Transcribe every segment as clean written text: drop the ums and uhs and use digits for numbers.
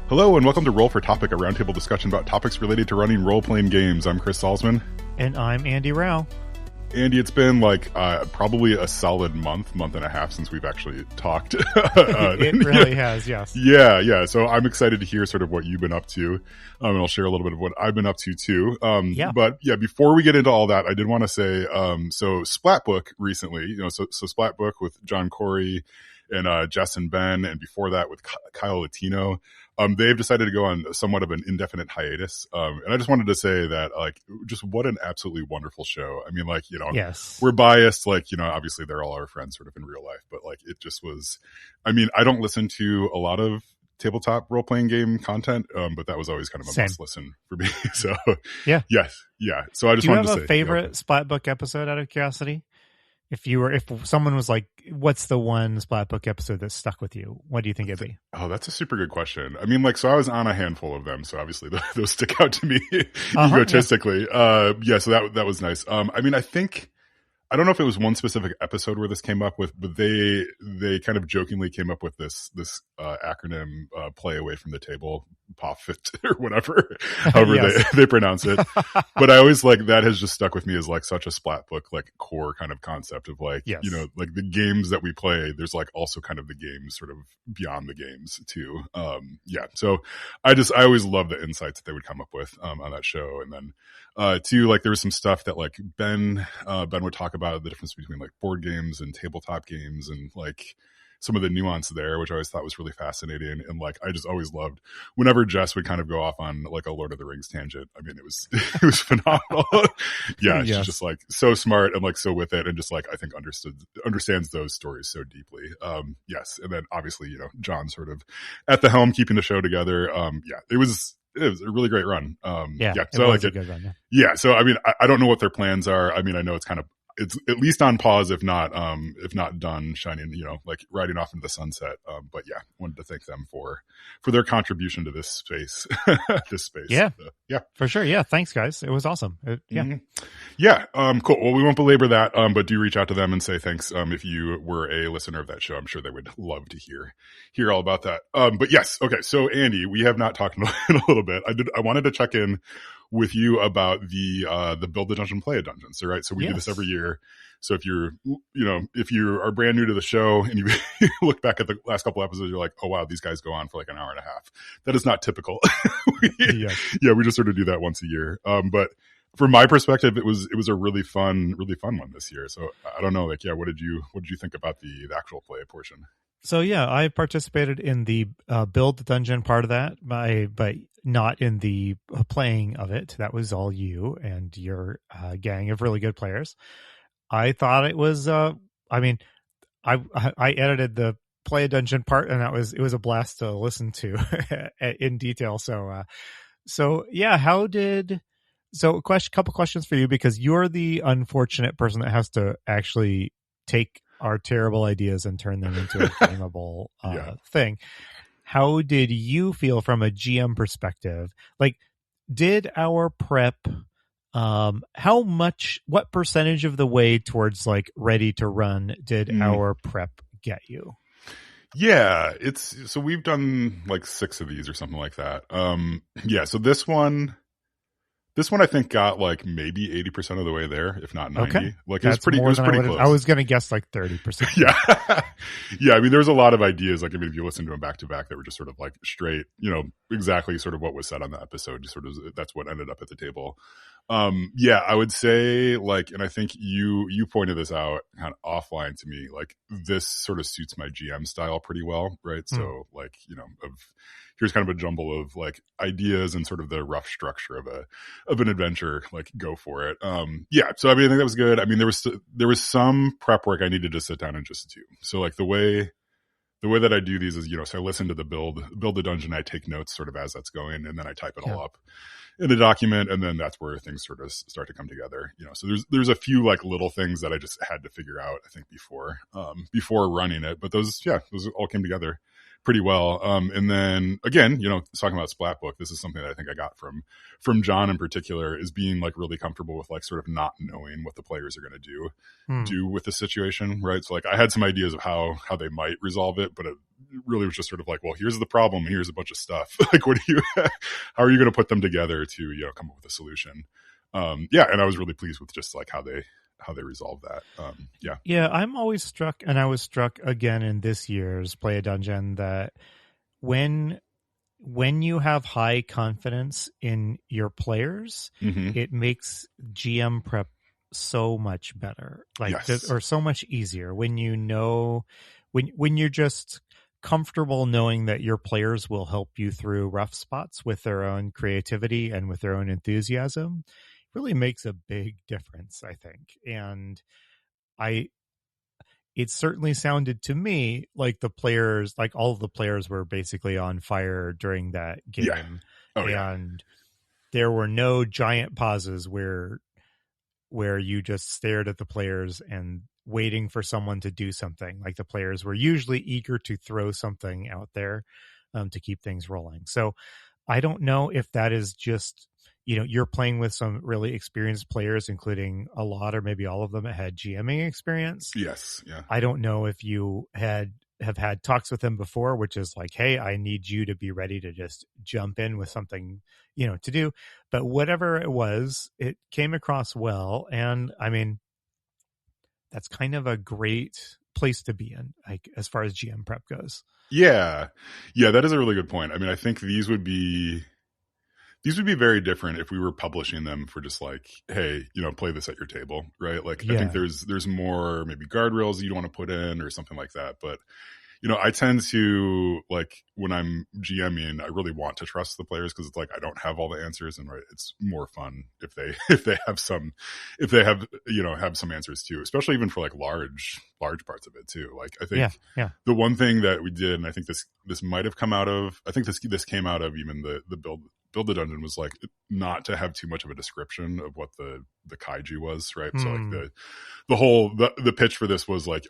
Hello and welcome to Roll for Topic, a roundtable discussion about topics related to running role-playing games. I'm Chris Salzman. And I'm Andy Rao. Andy, it's been like probably a solid month and a half since we've actually talked. It really has, yes. Yeah. So I'm excited to hear sort of what you've been up to. And I'll share a little bit of what I've been up to too. But yeah, before we get into all that, I did want to say, so Splatbook recently, so Splatbook with John Corey and Jess and Ben, and before that with Kyle Latino. They've decided to go on somewhat of an indefinite hiatus. And I just wanted to say that, like, just what an absolutely wonderful show. I mean, like, yes, we're biased, like, obviously they're all our friends sort of in real life, but like, it just was, I mean, I don't listen to a lot of tabletop role-playing game content, but that was always kind of a must listen for me. So yeah. So I just wanted to say. Do you have a favorite Splatbook episode out of curiosity? If someone was like, what's the one Splatbook episode that stuck with you? What do you think it'd be? Oh, that's a super good question. I mean, like, so I was on a handful of them, so obviously those stick out to me egotistically. Yeah. So that was nice. I mean, I don't know if it was one specific episode where this came up with, but they kind of jokingly came up with this acronym, play away from the table, POFIT or whatever, however they pronounce it. But I always like that has just stuck with me as like such a Splatbook, like core kind of concept of like, like the games that we play, there's like also kind of the games sort of beyond the games too. So I always love the insights that they would come up with, on that show. And then, too, like there was some stuff that like Ben would talk about the difference between like board games and tabletop games and like some of the nuance there, which I always thought was really fascinating. And like, I just always loved whenever Jess would kind of go off on like a Lord of the Rings tangent. I mean, it was phenomenal. She's just like so smart and like so with it and just like, I think understands those stories so deeply. Yes. And then obviously, John sort of at the helm, keeping the show together. It was a really great run. So I like it. Good run, yeah. So, I mean, I don't know what their plans are. I mean, I know it's at least on pause, if not done shining, like riding off into the sunset. But yeah, wanted to thank them for their contribution to this space, Yeah, for sure. Yeah. Thanks guys. It was awesome. Cool. Well, we won't belabor that. But do reach out to them and say thanks. If you were a listener of that show, I'm sure they would love to hear all about that. But yes. Okay. So Andy, we have not talked in a little bit. I wanted to check in with you about the Build a Dungeon, Play a Dungeon. So, right. So we do this every year. So if if you are brand new to the show and you look back at the last couple episodes, you're like, oh wow, these guys go on for like an hour and a half. That is not typical. We just sort of do that once a year. But from my perspective, it was a really fun one this year. So I don't know, like, what did you think about the actual play portion? So I participated in the build the dungeon part of that, but not in the playing of it. That was all you and your gang of really good players. I thought it was. I edited the play a dungeon part, and it was a blast to listen to in detail. So couple questions for you, because you're the unfortunate person that has to actually take our terrible ideas and turn them into a gameable thing. How did you feel from a GM perspective? Like, did our prep, what percentage of the way towards like ready to run did our prep get you? Yeah, so we've done like 6 of these or something like that. So this one I think got like maybe 80% of the way there, if not 90. Okay. Like it was pretty close. I was going to guess like 30%. Yeah. I mean, there was a lot of ideas. Like, I mean, if you listen to them back to back, they were just sort of like straight, exactly sort of what was said on the episode. Just sort of, that's what ended up at the table. I would say like, and I think you pointed this out kind of offline to me, like this sort of suits my GM style pretty well. Right. So like, here's kind of a jumble of like ideas and sort of the rough structure of an adventure, like go for it. So I mean, I think that was good. I mean, there was some prep work I needed to sit down and just do. So like the way that I do these is, so I listen to the build the dungeon. I take notes sort of as that's going, and then I type it all up in a document, and then that's where things sort of start to come together. So there's a few like little things that I just had to figure out, I think, before running it, but those all came together pretty well. And then again, talking about Splatbook, this is something that I think I got from John in particular, is being like really comfortable with like sort of not knowing what the players are going to do with the situation. Right. So like I had some ideas of how they might resolve it, but really was just sort of like, well, here's the problem and here's a bunch of stuff. Like, how are you going to put them together to, come up with a solution? And I was really pleased with just like how they resolved that. Yeah, I'm always struck, and I was struck again in this year's Play a Dungeon, that when you have high confidence in your players, it makes GM prep so much better, or so much easier when when you're just comfortable knowing that your players will help you through rough spots with their own creativity and with their own enthusiasm. It really makes a big difference, I think. And it certainly sounded to me like all of the players were basically on fire during that game. Yeah. And there were no giant pauses where you just stared at the players and waiting for someone to do something. Like, the players were usually eager to throw something out there to keep things rolling. So I don't know if that is just, you're playing with some really experienced players, including a lot or maybe all of them that had GMing experience. Yes. Yeah. I don't know if you have had talks with them before, which is like, hey, I need you to be ready to just jump in with something, to do. But whatever it was, it came across well. And I mean, that's kind of a great place to be in, like, as far as GM prep goes. Yeah. Yeah. That is a really good point. I mean, I think these would be very different if we were publishing them for just like, hey, play this at your table, right? Like, I think there's more maybe guardrails you don't want to put in or something like that. But, I tend to, like, when I'm GMing, I really want to trust the players, because it's like, I don't have all the answers, and it's more fun if they have some answers too, especially even for like large parts of it too. Like, I think the one thing that we did, and I think this might have come out of, I think this came out of even the build the dungeon, was like not to have too much of a description of what the kaiju was, right? So like the whole pitch for this was like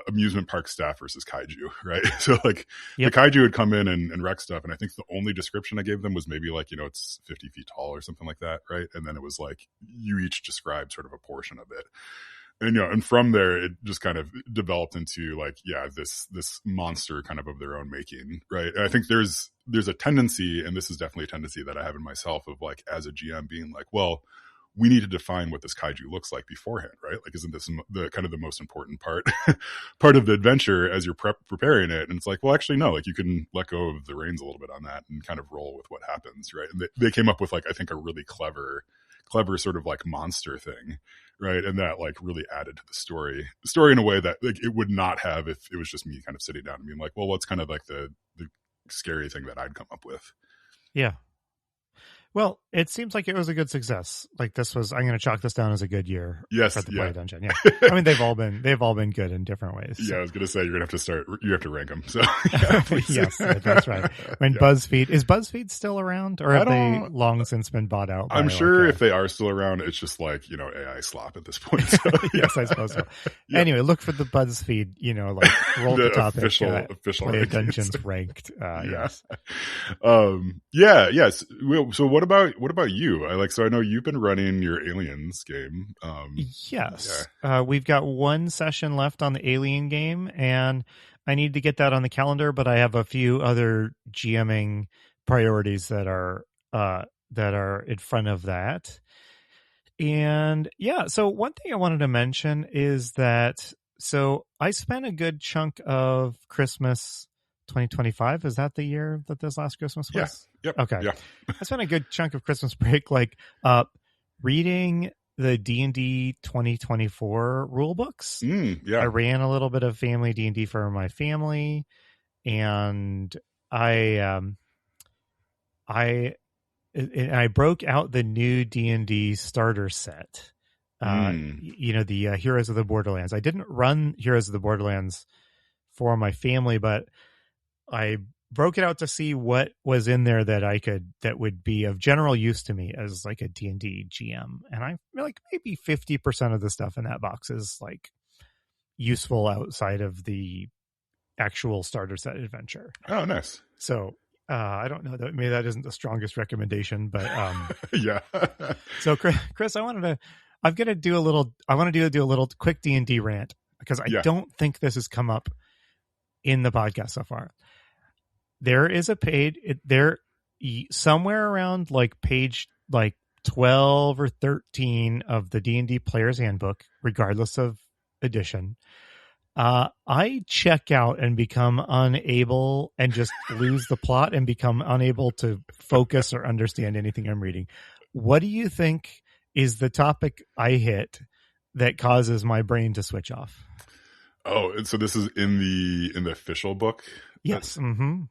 amusement park staff versus kaiju, right? So like the kaiju would come in and wreck stuff, and I think the only description I gave them was maybe like, it's 50 feet tall or something like that, right? And then it was like, you each describe sort of a portion of it. And and from there it just kind of developed into like, this monster kind of their own making, right? And I think there's a tendency, and this is definitely a tendency that I have in myself, of like, as a GM being like, well, we need to define what this kaiju looks like beforehand, right? Like, isn't this the kind of the most important part of the adventure as you're preparing it? And it's like, well, actually, no, like, you can let go of the reins a little bit on that and kind of roll with what happens, right? And they came up with like, I think, a really clever sort of like monster thing, right? And that like really added to the story in a way that like it would not have if it was just me kind of sitting down and being like, well, what's kind of like the scary thing that I'd come up with? Yeah. Well, it seems like it was a good success. Like, I'm going to chalk this down as a good year for the Play Dungeon. Yeah. I mean, they've all been good in different ways. So. Yeah, I was going to say, you have to rank them. So yes, that's right. I mean, BuzzFeed, is BuzzFeed still around, or have they long since been bought out? I'm sure if they are still around, it's just like, AI slop at this point. So, yes, I suppose so. Yeah. Anyway, look for the BuzzFeed, like roll the topic. Official Play Dungeons ranked. Yes. Yes. So what about you? So I know you've been running your Aliens game. Yes. We've got one session left on the Alien game, and I need to get that on the calendar, but I have a few other GMing priorities that are in front of that. And so one thing I wanted to mention is that, so I spent a good chunk of Christmas 2025. Is that the year that this last Christmas was? Yep. Okay. Yeah. I spent a good chunk of Christmas break reading the D&D 2024 rule books. I ran a little bit of family D&D for my family, and I broke out the new D&D starter set. The Heroes of the Borderlands. I didn't run Heroes of the Borderlands for my family, but I broke it out to see what was in there that would be of general use to me as like a D&D GM. And I feel like maybe 50% of the stuff in that box is like useful outside of the actual starter set adventure. Oh, nice. So I don't know that maybe that isn't the strongest recommendation, but yeah. So Chris, I want to do a little quick D&D rant, because I don't think this has come up in the podcast so far. there is a page there somewhere around like page like 12 or 13 of the D&D Player's Handbook, regardless of edition. I check out and become unable and just lose the plot and become unable to focus or understand anything I'm reading. What do you think is the topic I hit that causes my brain to switch off? Oh, and so this is in the official book? Yes. Mm-hmm.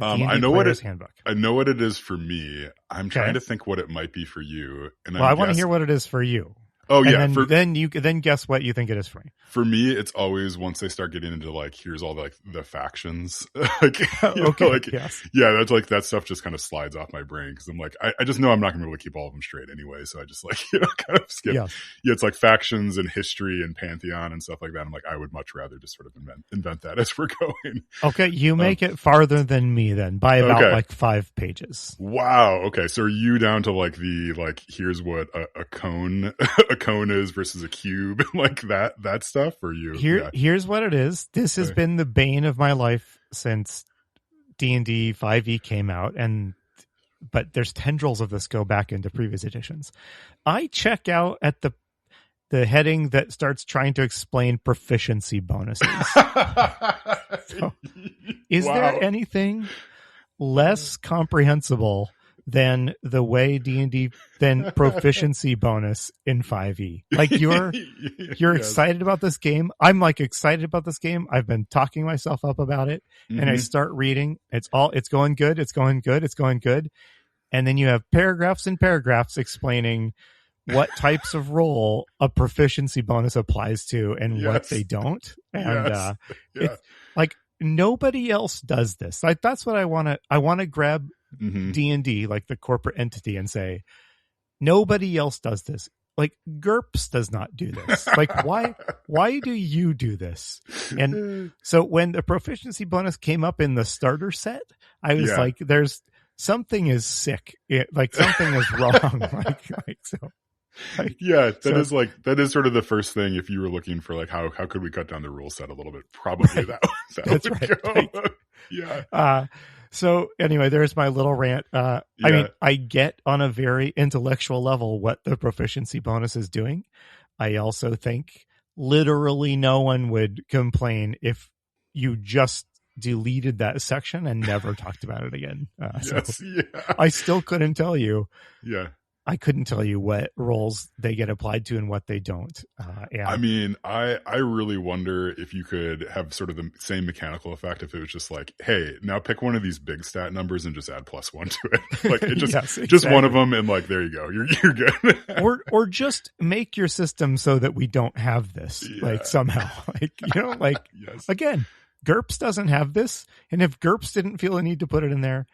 I know what it is for me. I'm trying to think what it might be for you. And I want to hear what it is for you. Oh, yeah. Then you guess what you think it is for me. For me, it's always once they start getting into like, here's all the factions. Like, yes. Yeah, that's like that stuff just kind of slides off my brain because I'm like, I just know I'm not gonna be able to keep all of them straight anyway. So I just like, kind of skip. Yes. Yeah, it's like factions and history and pantheon and stuff like that. I'm like, I would much rather just sort of invent that as we're going. Okay, you make it farther than me then by about like 5 pages. Wow. Okay, so are you down to like here's what a cone is versus a cube and like that stuff? Or you here's what it is. This has been the bane of my life since D&D 5e came out, but there's tendrils of this go back into previous editions. I check out at the heading that starts trying to explain proficiency bonuses. So, is there anything less comprehensible than the way D&D than proficiency bonus in 5e? Like you're yes. excited about this game. I'm like excited about this game. I've been talking myself up about it, and I start reading. It's going good. It's going good. It's going good. And then you have paragraphs and paragraphs explaining what types of role a proficiency bonus applies to and what they don't. And it's like nobody else does this. Like that's what I want to grab D&D, like the corporate entity, and say, nobody else does this. Like GURPS does not do this. Like why do you do this? And so when the proficiency bonus came up in the starter set, I was like, there's something is sick. Like something is wrong. That is sort of the first thing if you were looking for like how could we cut down the rule set a little bit? Probably that would go. Right. Yeah. So anyway, there's my little rant. I mean, I get on a very intellectual level what the proficiency bonus is doing. I also think literally no one would complain if you just deleted that section and never talked about it again. I still couldn't tell you. Yeah. I couldn't tell you what roles they get applied to and what they don't. I mean, I really wonder if you could have sort of the same mechanical effect if it was just like, hey, now pick one of these big stat numbers and just add +1 to it. Like it just just one of them, and like there you go, you're good. or just make your system so that we don't have this, like somehow, like like again, GURPS doesn't have this, and if GURPS didn't feel a need to put it in there,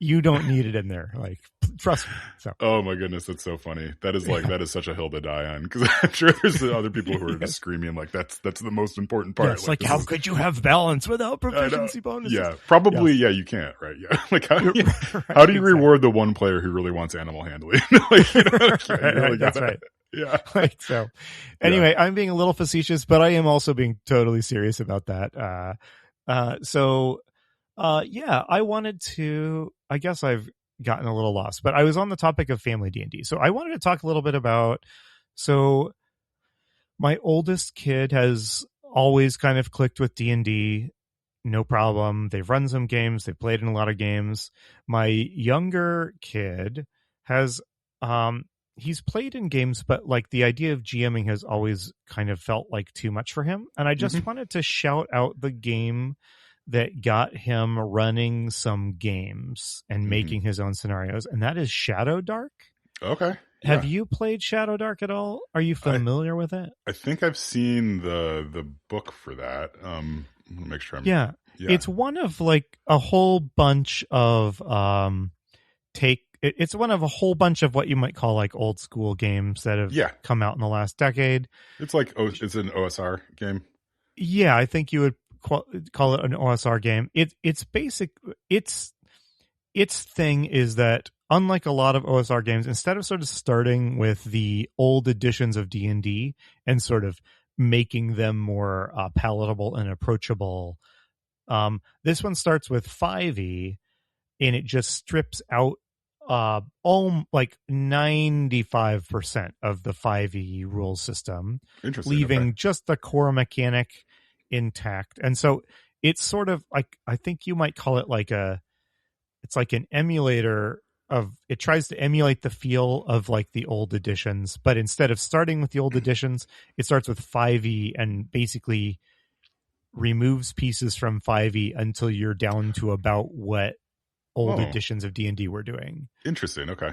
you don't need it in there. Like, trust me. So. Oh my goodness, that's so funny. That is like that is such a hill to die on, because I'm sure there's other people who are just screaming like that's the most important part. Yes, like how could you have balance without proficiency bonuses? Yeah, probably. Yeah, you can't. Right? Yeah, like how do you reward the one player who really wants animal handling? That's right. Yeah. Like so. Anyway, I'm being a little facetious, but I am also being totally serious about that. I wanted to. I guess I've gotten a little lost, but I was on the topic of family D&D. So I wanted to talk a little bit about. So my oldest kid has always kind of clicked with D&D. No problem. They've run some games. They've played in a lot of games. My younger kid has. He's played in games, but like the idea of GMing has always kind of felt like too much for him. And I just wanted to shout out the game that got him running some games and making his own scenarios, and that is Shadowdark. Okay. Have you played Shadowdark at all? Are you familiar with it? I think I've seen the book for that. Make sure I'm... Yeah. It's one of like a whole bunch of it's one of a whole bunch of what you might call like old school games that have come out in the last decade. It's like it's an OSR game. Yeah, I think you would call it an OSR game. It's basic. Its thing is that unlike a lot of OSR games, instead of sort of starting with the old editions of D&D and sort of making them more palatable and approachable This one starts with 5e, and it just strips out like 95% of the 5e rule system, leaving just the core mechanic intact. And so it's sort of like, I think you might call it like it's like an emulator of, it tries to emulate the feel of like the old editions, but instead of starting with the old editions, it starts with 5e and basically removes pieces from 5e until you're down to about what old editions of D&D were doing. Interesting. Okay.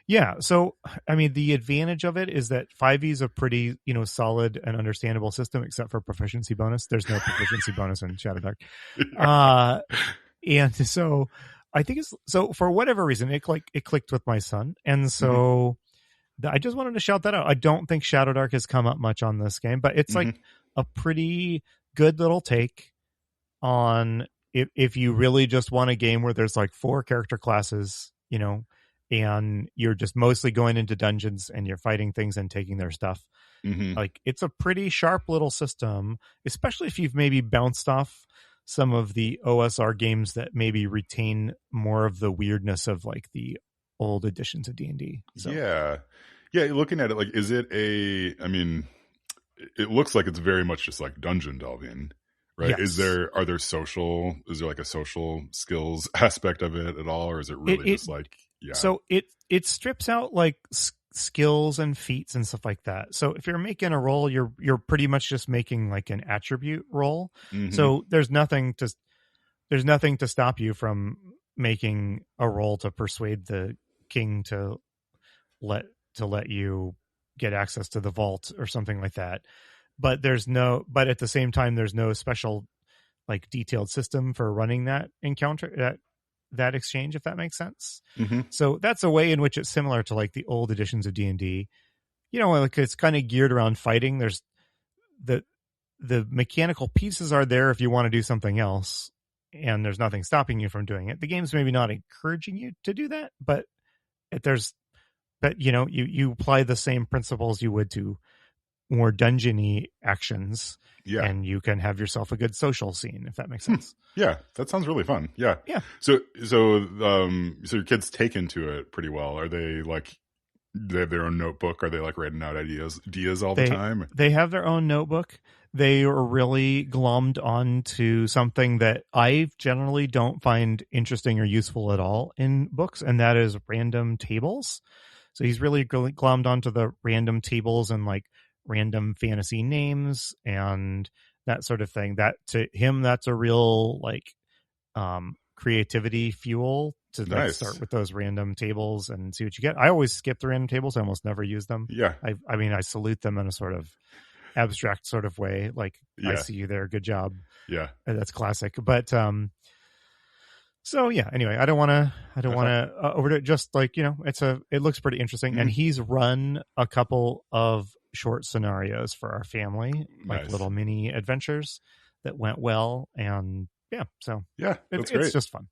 Yeah. So, I mean, the advantage of it is that 5e is a pretty, solid and understandable system, except for proficiency bonus. There's no proficiency bonus in Shadowdark. And so I think so for whatever reason, it clicked with my son. And so I just wanted to shout that out. I don't think Shadowdark has come up much on this game, but it's like a pretty good little take on if you really just want a game where there's like 4 character classes, and you're just mostly going into dungeons and you're fighting things and taking their stuff. Like, it's a pretty sharp little system, especially if you've maybe bounced off some of the OSR games that maybe retain more of the weirdness of like the old editions of D&D. So. Yeah. Looking at it, like, is it it looks like it's very much just like dungeon delving, right? Yes. Is there like a social skills aspect of it at all? Or is it really just like, So it strips out like skills and feats and stuff like that. So if you're making a roll, you're pretty much just making like an attribute roll. So there's nothing to stop you from making a roll to persuade the king to let you get access to the vault or something like that. But at the same time, there's no special like detailed system for running that encounter, that exchange, if that makes sense. So that's a way in which it's similar to like the old editions of D&D. Like it's kind of geared around fighting. There's the mechanical pieces are there if you want to do something else, and there's nothing stopping you from doing it. The game's maybe not encouraging you to do that, but you apply the same principles you would to more dungeony actions, and you can have yourself a good social scene, if that makes sense. Yeah, that sounds really fun. Yeah. So your kids take into it pretty well. Are they like, they have their own notebook? Are they like writing out ideas all the time? They have their own notebook. They are really glommed onto something that I generally don't find interesting or useful at all in books, and that is random tables. So he's really glommed onto the random tables and like random fantasy names and that sort of thing. That to him, that's a real like creativity fuel to like start with those random tables and see what you get. I always skip the random tables. I almost never use them. I mean, I salute them in a sort of abstract sort of way. Like, I see you there. Good job. That's classic. But so yeah, anyway, I don't want to overdo it. Just like, it looks pretty interesting. And he's run a couple of short scenarios for our family, like little mini adventures that went well. And it's great. It's just fun.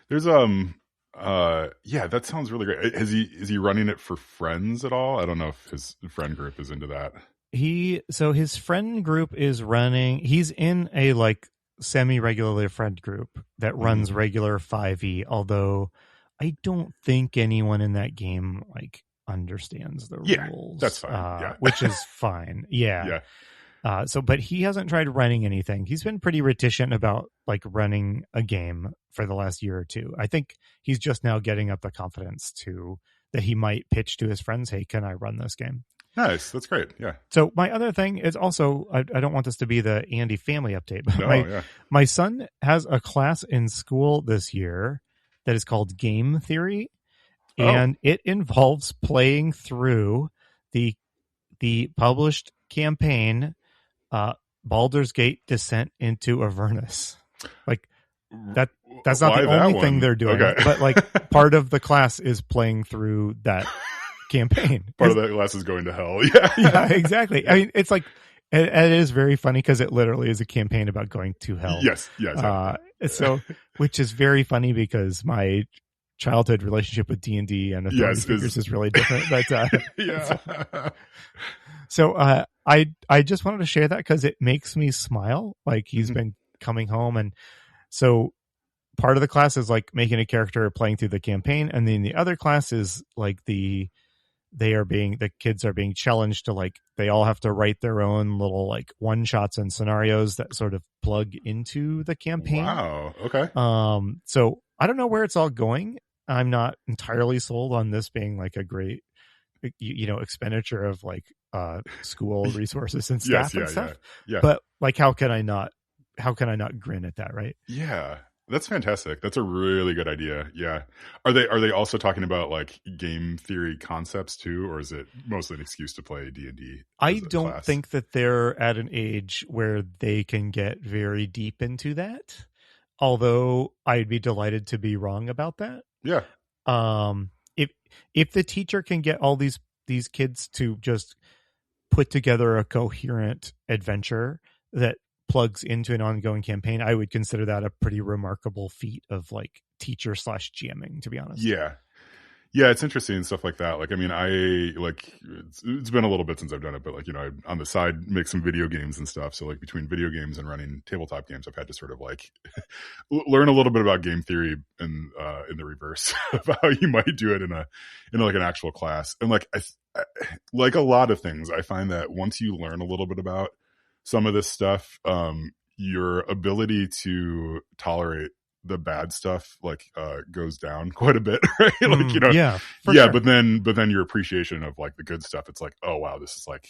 There's that sounds really great. Is he running it for friends at all? I don't know if his friend group is into that. His friend group is running, he's in a like semi-regular friend group that runs regular 5e, although I don't think anyone in that game like understands the rules. That's fine. Which is fine. But he hasn't tried running anything. He's been pretty reticent about like running a game for the last year or two. I think he's just now getting up the confidence that he might pitch to his friends, hey, can I run this game? Nice. That's great. Yeah. So my other thing is also, I don't want this to be the Andy family update, but my son has a class in school this year that is called Game Theory. And it involves playing through the published campaign, Baldur's Gate Descent into Avernus. Like that's not the only thing they're doing, but like part of the class is playing through that campaign. Part of that class is going to hell. Yeah, exactly. I mean, it's like, it is very funny because it literally is a campaign about going to hell. Yes. Exactly. Which is very funny because my childhood relationship with D&D and Authority Speakers is really different. But So I just wanted to share that because it makes me smile. Like he's been coming home. And so part of the class is like making a character playing through the campaign. And then the other class is like the kids are being challenged to like, they all have to write their own little like one shots and scenarios that sort of plug into the campaign. Wow. Okay. So I don't know where it's all going. I'm not entirely sold on this being like a great, expenditure of like school resources and staff and stuff. Yeah. But like, how can I not grin at that? Right. Yeah. That's fantastic. That's a really good idea. Yeah. Are they also talking about like game theory concepts too, or is it mostly an excuse to play D&D? I don't think that they're at an age where they can get very deep into that. Although I'd be delighted to be wrong about that. Yeah. If the teacher can get all these kids to just put together a coherent adventure that plugs into an ongoing campaign, I would consider that a pretty remarkable feat of like teacher / GMing, to be honest. Yeah, it's interesting and stuff like that. Like, I mean, it's been a little bit since I've done it, but like, I on the side make some video games and stuff. So like between video games and running tabletop games, I've had to sort of like learn a little bit about game theory and in the reverse of how you might do it in like an actual class. And like, I like a lot of things, I find that once you learn a little bit about some of this stuff, your ability to tolerate the bad stuff like goes down quite a bit, right? Like, sure. but then your appreciation of like the good stuff, it's like, oh wow, this is like,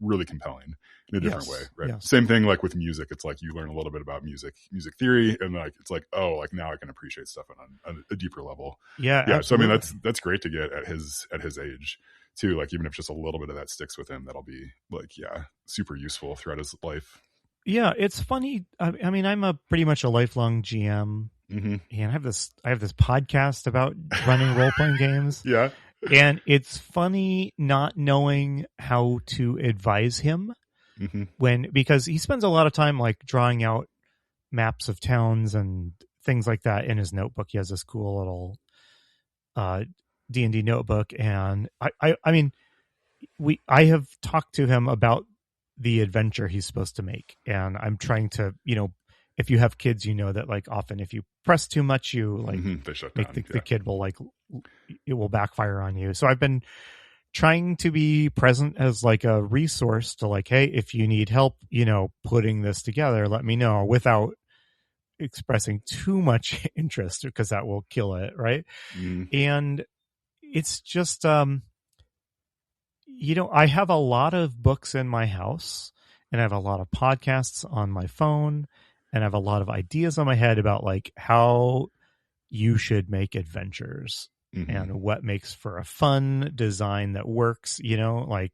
really compelling in a different way, right? Yes. Same thing like with music. It's like you learn a little bit about music theory, and like it's like, oh, like now I can appreciate stuff on a deeper level. Yeah. Absolutely. So I mean, that's great to get at his age too. Like even if just a little bit of that sticks with him, that'll be like, super useful throughout his life. Yeah, it's funny. I mean, I'm pretty much a lifelong GM, and I have this podcast about running role playing games. Yeah, and it's funny not knowing how to advise him because he spends a lot of time like drawing out maps of towns and things like that in his notebook. He has this cool little D&D notebook, and I mean, I have talked to him about the adventure he's supposed to make, and I'm trying to, if you have kids, that like often if you press too much, you like they shut make down. the kid will like, it will backfire on you. So I've been trying to be present as like a resource to like, hey, if you need help, putting this together, let me know, without expressing too much interest, because that will kill it, right? And it's just I have a lot of books in my house, and I have a lot of podcasts on my phone, and I have a lot of ideas on my head about like how you should make adventures and what makes for a fun design that works. I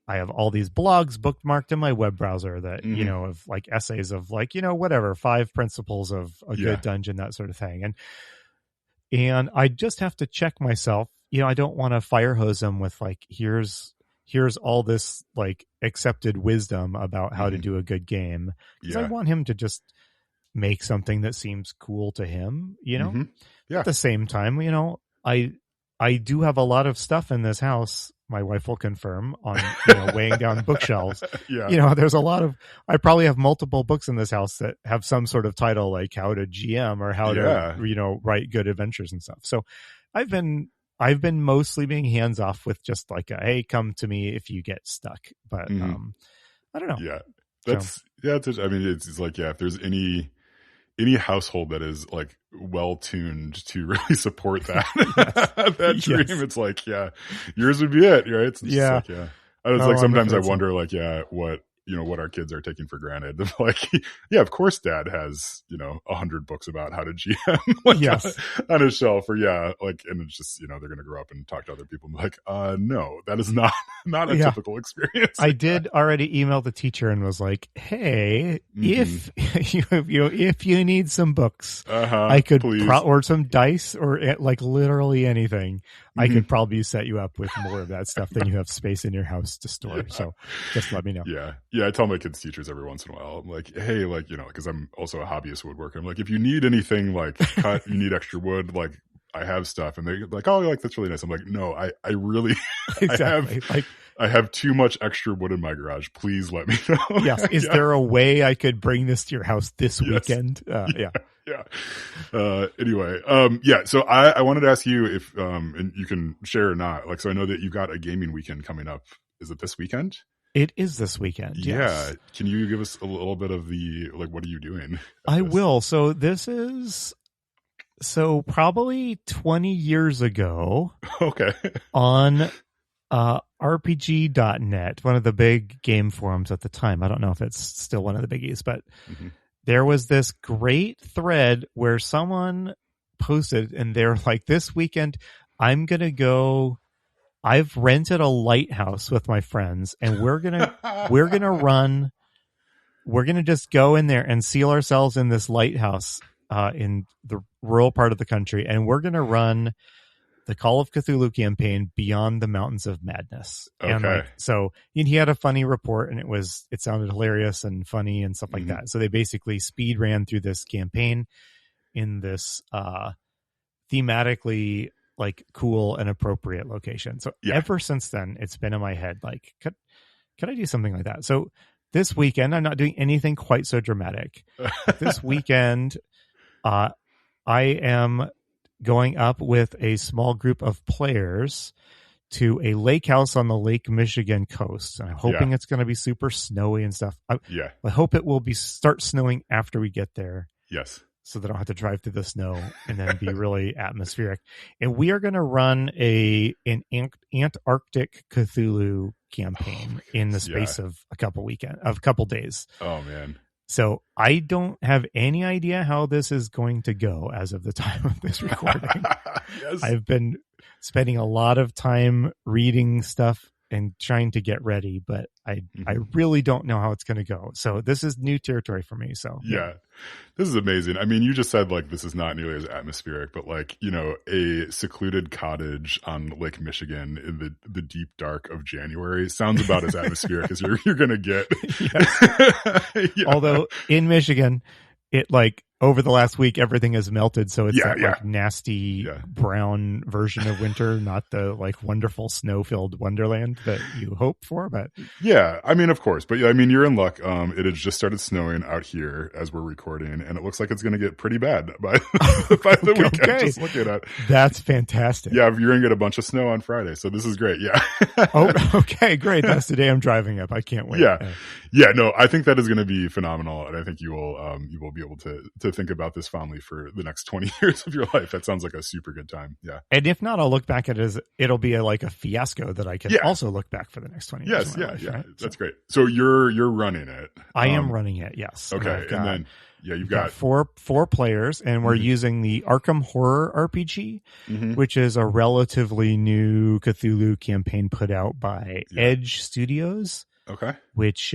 have all these blogs bookmarked in my web browser that, of like essays of like, whatever, 5 principles of a good dungeon, that sort of thing. And I just have to check myself. I don't want to fire hose him with like, here's all this like accepted wisdom about how to do a good game. Because I want him to just make something that seems cool to him, At the same time, I do have a lot of stuff in this house. My wife will confirm on, weighing down bookshelves. There's a lot of, I probably have multiple books in this house that have some sort of title like how to GM or how to, write good adventures and stuff. So I've been mostly being hands off with just like hey, come to me if you get stuck. But I don't know. Yeah, I mean, it's like, if there's any household that is like well tuned to really support that that dream, it's like, yours would be it, right? It's just like, I was like, sometimes I wonder like, what our kids are taking for granted. Like, of course dad has, 100 books about how to GM on his shelf, or and it's just, they're going to grow up and talk to other people and be like, no, that is not a typical experience. I did already email the teacher and was like, hey, if you need some books, I could or some dice or like literally anything, I could probably set you up with more of that stuff than you have space in your house to store. So just let me know. I tell my kids' teachers every once in a while, I'm like, hey, like, because I'm also a hobbyist woodworker. I'm like, if you need anything like cut, you need extra wood, like I have stuff. And they're like, oh, like that's really nice. I'm like, no, I really exactly. I have too much extra wood in my garage. Please let me know. Yes. Is there a way I could bring this to your house this weekend? Yeah. Anyway, yeah. So I wanted to ask you if, and you can share or not. Like, so I know that you got a gaming weekend coming up. Is it this weekend? It is this weekend. Yeah. Yes. Can you give us a little bit of the, like, what are you doing? I will. So this is, probably 20 years ago. Okay. On RPG.net, one of the big game forums at the time. I don't know if it's still one of the biggies, but there was this great thread where someone posted and they're like, this weekend, I'm going to go, I've rented a lighthouse with my friends and we're going to just go in there and seal ourselves in this lighthouse in the rural part of the country. And we're going to run the Call of Cthulhu campaign Beyond the Mountains of Madness. Okay. And he had a funny report and it sounded hilarious and funny and stuff like that. So they basically speed ran through this campaign in this thematically like cool and appropriate location. So ever since then, it's been in my head, like, could I do something like that? So this weekend, I'm not doing anything quite so dramatic. This weekend, I am going up with a small group of players to a lake house on the Lake Michigan coast. And I'm hoping it's going to be super snowy and stuff. I hope it will start snowing after we get there. Yes. So that I don't have to drive through the snow and then be really atmospheric. And we are going to run an Antarctic Cthulhu campaign in the space of a couple days. Oh man. So I don't have any idea how this is going to go as of the time of this recording. Yes. I've been spending a lot of time reading stuff and trying to get ready, but I really don't know how it's going to go. So this is new territory for me. So this is amazing. I mean, you just said like this is not nearly as atmospheric, but like, you know, a secluded cottage on Lake Michigan in the deep dark of January sounds about as atmospheric as you're going to get. Although in Michigan, it like over the last week, everything has melted. So it's like nasty brown version of winter, not the like wonderful snow-filled wonderland that you hope for. But yeah, I mean, of course. But yeah, I mean, you're in luck. It has just started snowing out here as we're recording, and it looks like it's going to get pretty bad by the weekend. Okay. Just looking at it. That's fantastic. Yeah, you're going to get a bunch of snow on Friday. So this is great. Yeah. Oh, okay, great. That's the day I'm driving up. I can't wait. Yeah, no, I think that is going to be phenomenal. And I think you will be able to think about this fondly for the next 20 years of your life. That sounds like a super good time. Yeah. And if not, I'll look back at it as it'll be like a fiasco that I can also look back for the next 20 years. Yes. Life, right? That's great. So you're running it. I am running it. Yes. Okay. And then, you've got four players, and we're using the Arkham Horror RPG, which is a relatively new Cthulhu campaign put out by Edge Studios. Okay. Which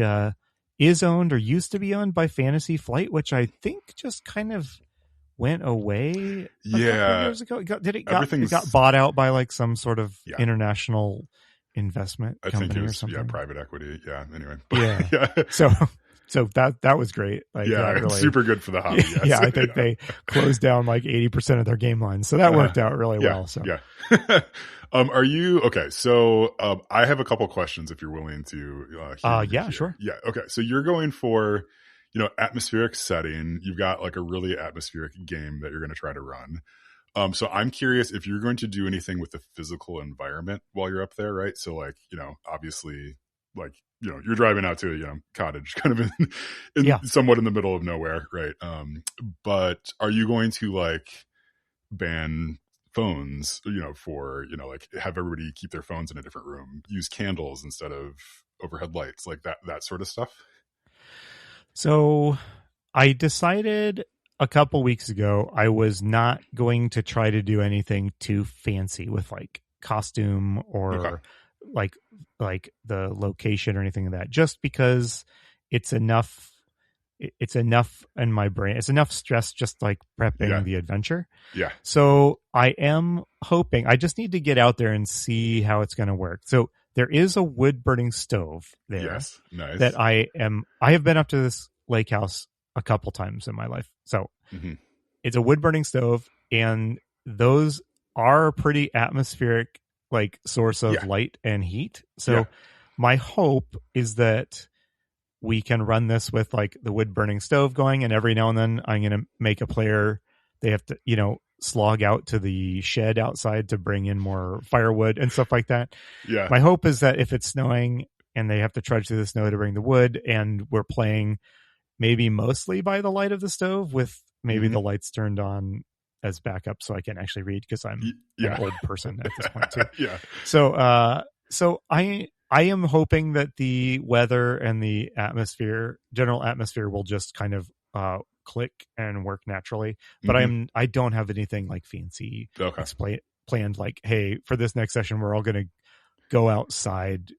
is owned or used to be owned by Fantasy Flight, which I think just kind of went away a couple years ago. It got bought out by like some sort of international investment company or something. Private equity. Yeah. Anyway. So that was great. Like, really, super good for the hobby. Yes. Yeah, I think they closed down like 80% of their game lines, so that worked out really well. So are you okay? So I have a couple questions if you're willing to. Sure. Yeah. Okay. So you're going for, atmospheric setting. You've got like a really atmospheric game that you're going to try to run. So I'm curious if you're going to do anything with the physical environment while you're up there, right? So like, obviously, like, you're driving out to a cottage kind of in somewhat in the middle of nowhere, right? But are you going to like ban phones, for, like have everybody keep their phones in a different room, use candles instead of overhead lights, like that sort of stuff? So I decided a couple weeks ago I was not going to try to do anything too fancy with like costume or like the location or anything like that, just because it's enough in my brain. It's enough stress just like prepping the adventure. Yeah. So I am hoping, I just need to get out there and see how it's going to work. So there is a wood burning stove there. Yes. Nice. That I have been up to this lake house a couple times in my life. So it's a wood burning stove, and those are pretty atmospheric like source of light and heat. So my hope is that we can run this with like the wood burning stove going, and every now and then I'm going to make a player, they have to, slog out to the shed outside to bring in more firewood and stuff like that. Yeah. My hope is that if it's snowing and they have to trudge through the snow to bring the wood, and we're playing maybe mostly by the light of the stove with maybe the lights turned on as backup so I can actually read, because I'm an old person at this point too. So I am hoping that the weather and the general atmosphere will just kind of click and work naturally. But I don't have anything like fancy planned, like, hey, for this next session we're all going to go outside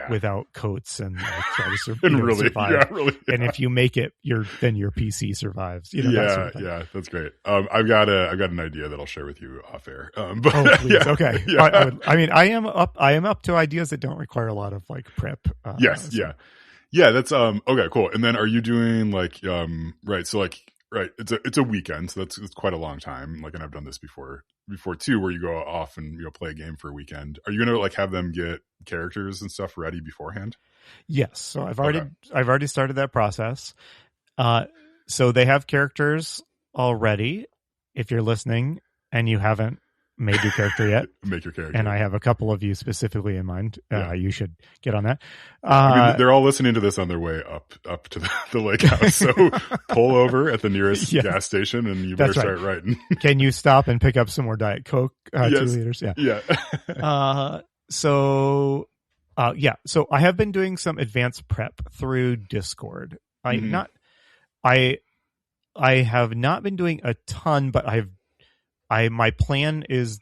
without coats and like try to survive. And if you make it, then your PC survives. That sort of thing. That's great. I've got an idea that I'll share with you off air. Please, okay. I am up to ideas that don't require a lot of like prep. That's okay, cool. And then are you doing like right? So like it's a weekend, so it's quite a long time. Like, and I've done this before too, where you go off and play a game for a weekend. Are you gonna like have them get characters and stuff ready beforehand? Yes. So I've already started that process. So they have characters already. If you're listening and you haven't made your character yet, make your character. And I have a couple of you specifically in mind. You should get on that. They're all listening to this on their way up to the lake house. So pull over at the nearest gas station, and you better start writing. Can you stop and pick up some more Diet Coke? 2 liters. So I have been doing some advanced prep through Discord. I have not been doing a ton, but my plan is,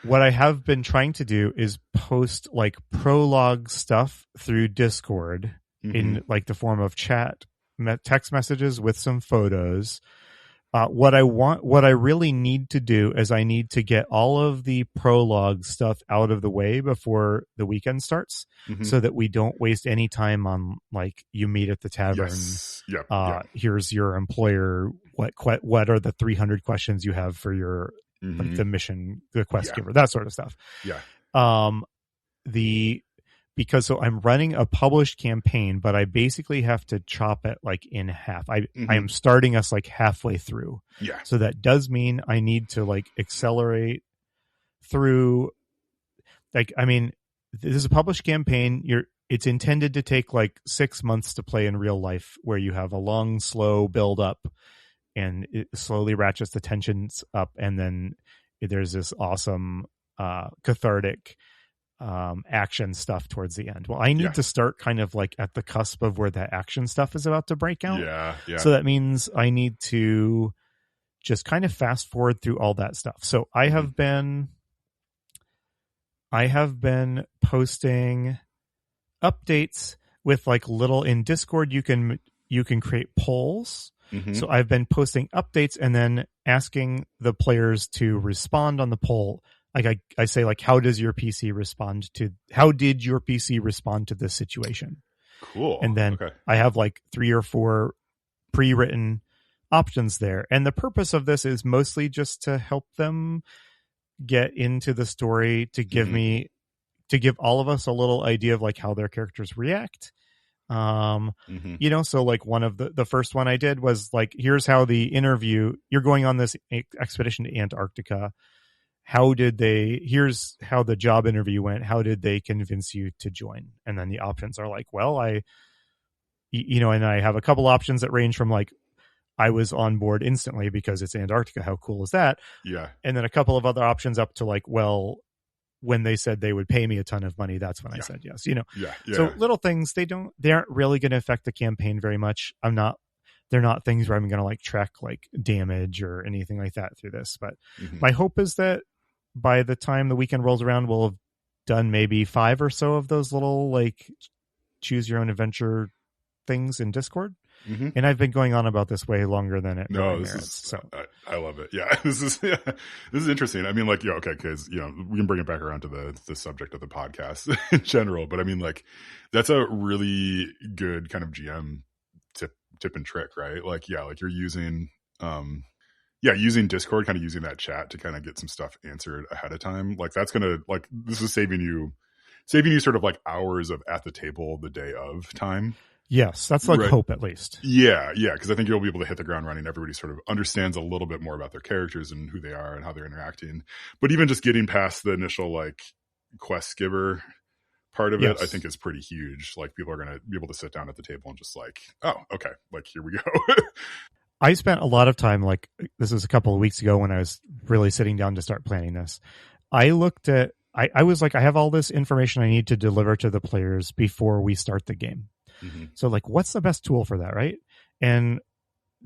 what I have been trying to do is post like prologue stuff through Discord in like the form of text messages with some photos. What I really need to do is I need to get all of the prologue stuff out of the way before the weekend starts, so that we don't waste any time on like, you meet at the tavern. Here's your employer. What are the 300 questions you have for your like the mission, the quest giver, that sort of stuff. Because I'm running a published campaign, but I basically have to chop it like in half. I am starting us like halfway through. So that does mean I need to like accelerate through. Like, I mean, this is a published campaign. It's intended to take like 6 months to play in real life, where you have a long, slow build up, and it slowly ratchets the tensions up. And then there's this awesome, cathartic, action stuff towards the end. Well, I need to start kind of like at the cusp of where that action stuff is about to break out. So that means I need to just kind of fast forward through all that stuff. So I have been posting updates with like little, in Discord you can create polls. So I've been posting updates and then asking the players to respond on the poll. Like I say, like, how did your PC respond to this situation? Cool. And then I have like 3 or 4 pre-written options there. And the purpose of this is mostly just to help them get into the story, to give all of us a little idea of like how their characters react. So like one of the first one I did was like, here's how the interview, you're going on this expedition to Antarctica. Here's how the job interview went. How did they convince you to join? And then the options are like, well, and I have a couple options that range from like, I was on board instantly because it's Antarctica. How cool is that? And then a couple of other options up to like, well, when they said they would pay me a ton of money, that's when I said yes. So little things, they aren't really going to affect the campaign very much. They're not things where I'm going to like track like damage or anything like that through this. But my hope is that by the time the weekend rolls around, we'll have done maybe 5 or so of those little like choose your own adventure things in Discord. And I've been going on about this way longer than it merits. So I love it. This is interesting. I mean, like, because we can bring it back around to the subject of the podcast in general, but I mean, like, that's a really good kind of GM tip and trick, right? Like, like you're using yeah, using Discord, kind of using that chat to kind of get some stuff answered ahead of time. Like that's gonna like this is saving you sort of like hours of at the table the day of time. Yes, that's like hope at least. Yeah, because I think you'll be able to hit the ground running. Everybody sort of understands a little bit more about their characters and who they are and how they're interacting. But even just getting past the initial like quest giver part of it, I think is pretty huge. Like people are going to be able to sit down at the table and just like, oh, okay, like here we go. I spent a lot of time, like this was a couple of weeks ago when I was really sitting down to start planning this. I looked at, I was like, I have all this information I need to deliver to the players before we start the game. Mm-hmm. So like, what's the best tool for that, right? And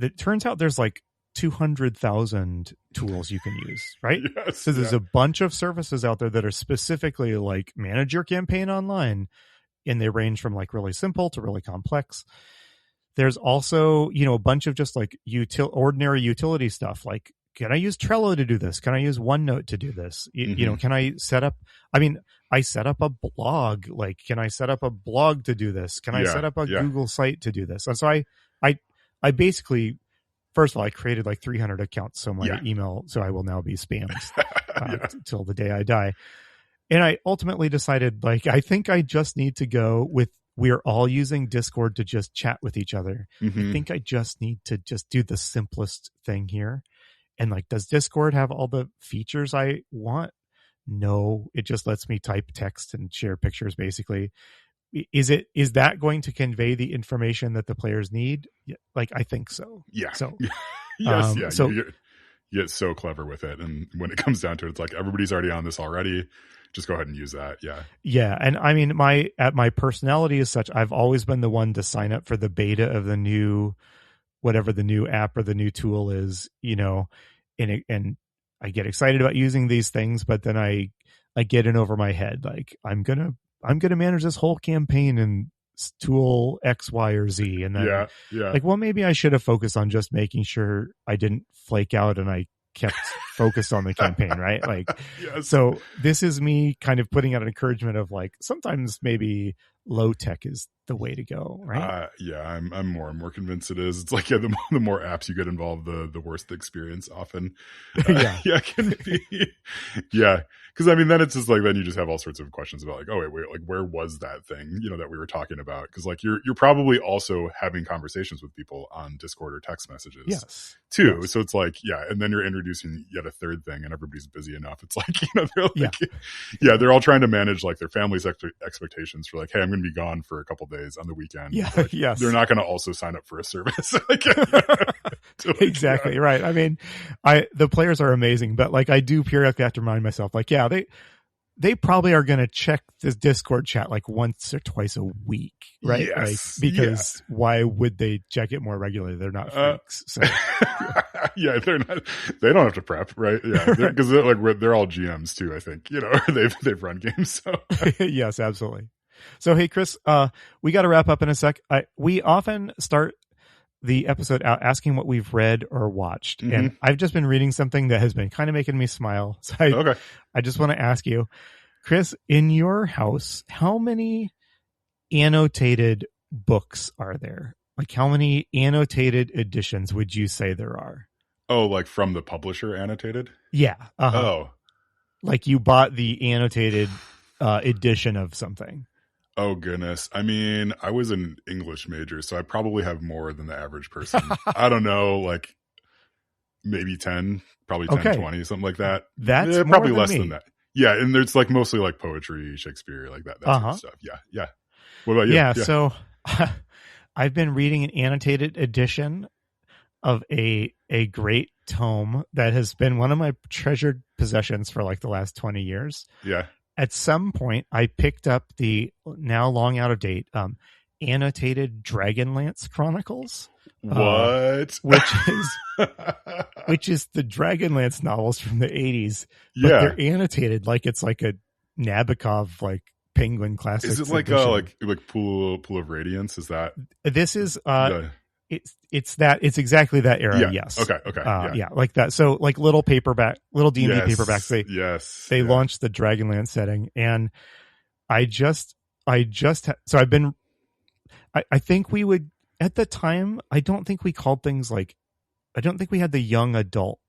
it turns out there's like 200,000 tools you can use, right? Yes, so there's a bunch of services out there that are specifically like manage your campaign online, and they range from like really simple to really complex. There's also, you know, a bunch of just like ordinary utility stuff. Like, can I use Trello to do this? Can I use OneNote to do this? You know, can I set up, I set up a blog. Like, can I set up a blog to do this? Can I set up a Google site to do this? And so I basically, first of all, I created like 300 accounts. So my email, so I will now be spammed till the day I die. And I ultimately decided, like, I think I just need to go with, we're all using Discord to just chat with each other. I think I just need to just do the simplest thing here. And like, does Discord have all the features I want? No, it just lets me type text and share pictures basically. Is that going to convey the information that the players need? Like, I think so. Yeah. So, yes. So you get so clever with it. And when it comes down to it, it's like, everybody's already on this already. Just go ahead and use that. Yeah. Yeah. And I mean, my personality is such, I've always been the one to sign up for the beta of the new, whatever the new app or the new tool is, you know, and I get excited about using these things, but then I get in over my head. Like, I'm going to manage this whole campaign in tool X, Y, or Z. And then like, well, maybe I should have focused on just making sure I didn't flake out and I kept focused on the campaign, right? Like, so this is me kind of putting out an encouragement of like, sometimes maybe low tech is the way to go, right? I'm more and more convinced it is. It's like, the more apps you get involved, the worse the experience often. Can be. Because I mean, then it's just like, then you just have all sorts of questions about like, oh wait, like where was that thing, you know, that we were talking about? Because like you're probably also having conversations with people on Discord or text messages too. So it's like, and then you're introducing yet a third thing, and everybody's busy enough. It's like, you know, they're like, they're all trying to manage like their family's expectations for like, hey, I'm going to be gone for a couple days on the weekend. Like, they're not going to also sign up for a service. Exactly right. I mean, the players are amazing, but like I do periodically have to remind myself, like, they probably are going to check this Discord chat like once or twice a week, right? Like, because why would they check it more regularly? They're not freaks. So they're not. They don't have to prep, right? Yeah, because they're all GMs too. I think, you know, they've run games. So yes, absolutely. So hey, Chris, we got to wrap up in a sec. We often start the episode out asking what we've read or watched, and I've just been reading something that has been kind of making me smile. So I just want to ask you, Chris, in your house, how many annotated books are there? Like, how many annotated editions would you say there are? Oh, like from the publisher annotated? Yeah. Oh, like you bought the annotated edition of something. Oh, goodness. I mean, I was an English major, so I probably have more than the average person. I don't know, like maybe 10, probably 10, 20, something like that. That's probably more less than than that. Yeah, and there's like mostly like poetry, Shakespeare, like that sort of stuff. Yeah. What about you? Yeah, so I've been reading an annotated edition of a great tome that has been one of my treasured possessions for like the last 20 years. Yeah. At some point, I picked up the now long out of date annotated Dragonlance Chronicles. What? Which is the Dragonlance novels from the 80s. But they're annotated like it's like a Nabokov like Penguin Classics. Is it like like Pool of Radiance? Is that? This is it's exactly that era. Yes. Okay. Like that. So like little D&D paperbacks. They launched the Dragonlance setting, and I think we would at the time. I don't think we called things like. I don't think we had the young adult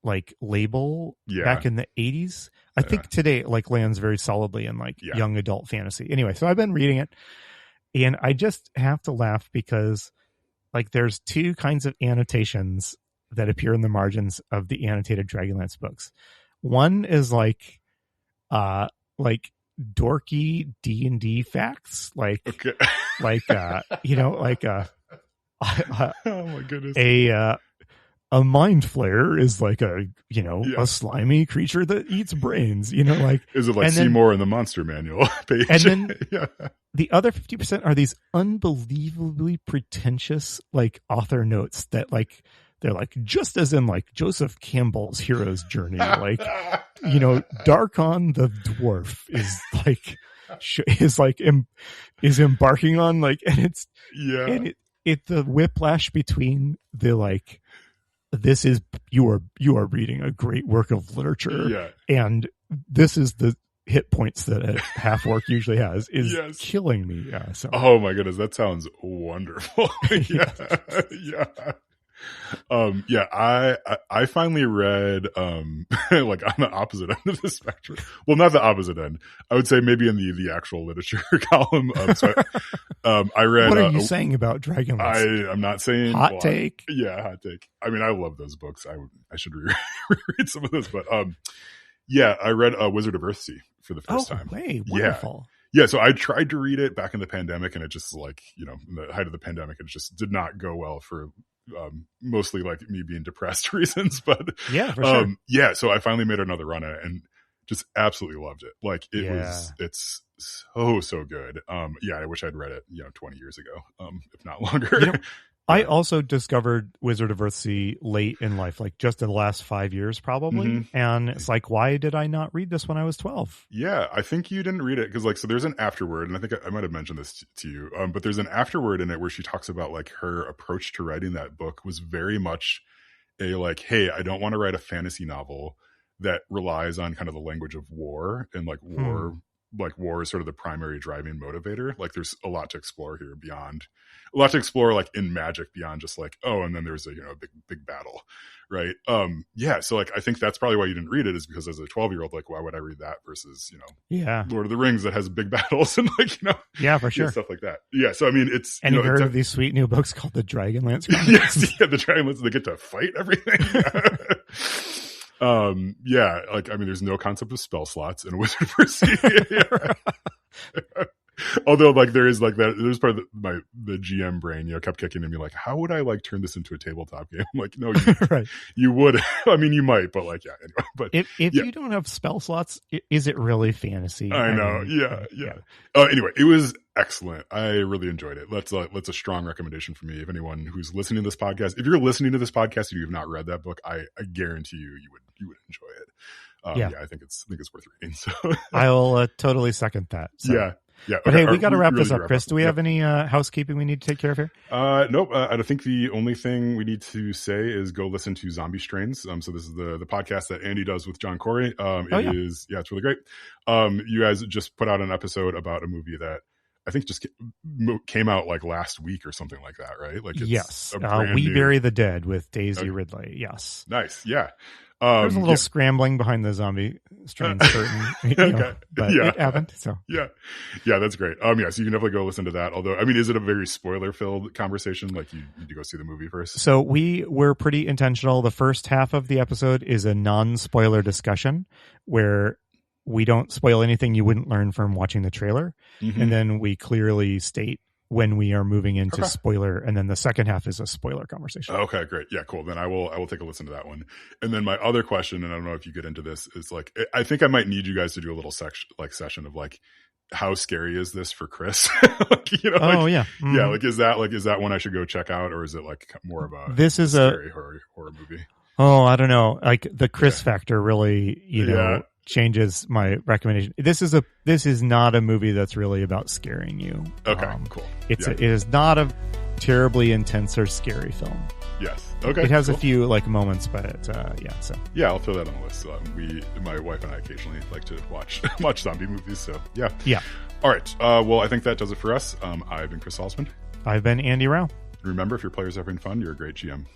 like label back in the 80s. I think today it like lands very solidly in like young adult fantasy. Anyway, so I've been reading it, and I just have to laugh because like there's two kinds of annotations that appear in the margins of the annotated Dragonlance books. One is like dorky D&D facts, like you know, like oh my goodness, a mind flayer is like a slimy creature that eats brains, you know, like, is it like Seymour in the Monster Manual page? And then the other 50% are these unbelievably pretentious like author notes that like they're like, just as in like Joseph Campbell's hero's journey, like, you know, Darkon the dwarf is embarking on like, and it's and it the whiplash between the like, this is you are reading a great work of literature, and this is the hit points that a half orc usually has is killing me. So oh my goodness, that sounds wonderful. I finally read like on the opposite end of the spectrum. Well, not the opposite end. I would say maybe in the actual literature column. I read. What are you saying about Dragonlance? I'm not saying hot take. Hot take. I mean, I love those books. I should reread some of those, but I read Wizard of Earthsea for the first time. Hey, wonderful. Yeah, so I tried to read it back in the pandemic, and it just like, you know, in the height of the pandemic, it just did not go well for mostly like me being depressed reasons. But for sure. So I finally made another run at it and just absolutely loved it. Like it's so good. I wish I'd read it, 20 years ago, if not longer. You know, I also discovered Wizard of Earthsea late in life, like just in the last 5 years probably. Mm-hmm. And it's like, why did I not read this when I was 12? Yeah, I think you didn't read it because like, so there's an afterword, and I think I might have mentioned this to you, but there's an afterword in it where she talks about like her approach to writing that book was very much a like, hey, I don't want to write a fantasy novel that relies on kind of the language of war and like war. Like war is sort of the primary driving motivator. Like there's a lot to explore here like in magic beyond just like, oh, and then there's a big battle, right? So like I think that's probably why you didn't read it, is because as a 12-year-old, like why would I read that versus Lord of the Rings that has big battles and like for sure, stuff like that. So I mean, it's and you heard of these sweet new books called the Dragonlance. The Dragonlance, they get to fight everything. Like I mean, there's no concept of spell slots in Wizard of Earthsea. Although like there is like that, there's part of the GM brain, kept kicking in me like, how would I like turn this into a tabletop game? I'm like, no, you would. I mean, you might, but like, anyway. But if you don't have spell slots, is it really fantasy? I know. Anyway, it was excellent. I really enjoyed it. That's a strong recommendation for me. If anyone who's listening to this podcast, if you're listening to this podcast and you have not read that book, I guarantee you would enjoy it. I think it's worth reading. So I'll totally second that. So. Yeah. But hey, we got to wrap this up, Chris. Do we have any housekeeping we need to take care of here? Nope. I think the only thing we need to say is go listen to Zombie Strains. So this is the podcast that Andy does with John Corey. It's really great. You guys just put out an episode about a movie that I think just came out like last week or something like that, right? Like yes, We Bury the Dead with Daisy Ridley. Yes, nice. Yeah. There's a little scrambling behind the Zombie Strains curtain, but it happened. So that's great. So you can definitely go listen to that. Although, I mean, is it a very spoiler-filled conversation? Like you need to go see the movie first. So we were pretty intentional. The first half of the episode is a non-spoiler discussion where we don't spoil anything you wouldn't learn from watching the trailer, and then we clearly state when we are moving into spoiler, and then the second half is a spoiler conversation. Okay, great. Yeah, cool. Then I will take a listen to that one. And then my other question, and I don't know if you get into this, is like, I think I might need you guys to do a little session of like, how scary is this for Chris? Like, like is that one I should go check out, or is it like more of a scary horror movie? Oh, I don't know. Like the Chris factor really, changes my recommendation. This is not a movie that's really about scaring you. Okay, cool. It is not a terribly intense or scary film. Yes. Okay. It has a few like moments, but So I'll throw that on the list. My wife and I occasionally like to watch zombie movies. So yeah. All right. Well, I think that does it for us. I've been Chris Salzman. I've been Andy Rao. Remember, if your players are having fun, you're a great GM.